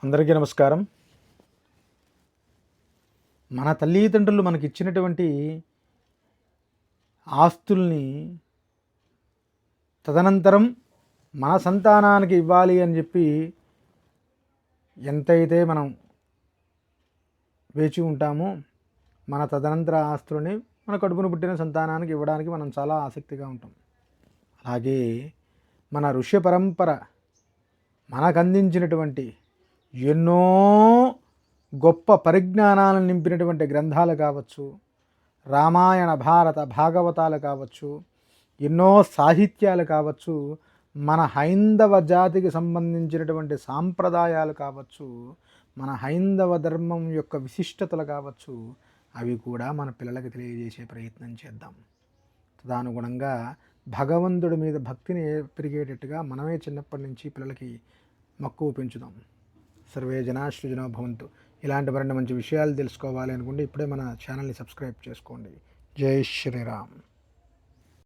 అందరికీ నమస్కారం. మన తల్లిదండ్రులు మనకిచ్చినటువంటి ఆస్తుల్ని తదనంతరం మన సంతానానికి ఇవ్వాలి అని చెప్పి ఎంతైతే మనం వేచి ఉంటామో, మన తదనంతర ఆస్తులని మన కడుపును పుట్టిన సంతానానికి ఇవ్వడానికి మనం చాలా ఆసక్తిగా ఉంటాం. అలాగే మన ఋష్య పరంపర మనకు అందించినటువంటి ఎన్నో గొప్ప పరిజ్ఞానాలను నింపినటువంటి గ్రంథాలు కావచ్చు, రామాయణ భారత భాగవతాలు కావచ్చు, ఎన్నో సాహిత్యాలు కావచ్చు, మన హైందవ జాతికి సంబంధించినటువంటి సాంప్రదాయాలు కావచ్చు, మన హైందవ ధర్మం యొక్క విశిష్టతలు కావచ్చు, అవి కూడా మన పిల్లలకి తెలియజేసే ప్రయత్నం చేద్దాం. తదనుగుణంగా భగవంతుడి మీద భక్తిని పెరిగేటట్టుగా మనమే చిన్నప్పటి నుంచి పిల్లలకి మక్కువ పెంచుదాం. సర్వే జనా సృజనో భవంతు. ఇలాంటి మరిన్ని మంచి విషయాలు తెలుసుకోవాలి అనుకుంటే ఇప్పుడే మన ఛానల్ని సబ్స్క్రైబ్ చేసుకోండి. జై శ్రీరామ్.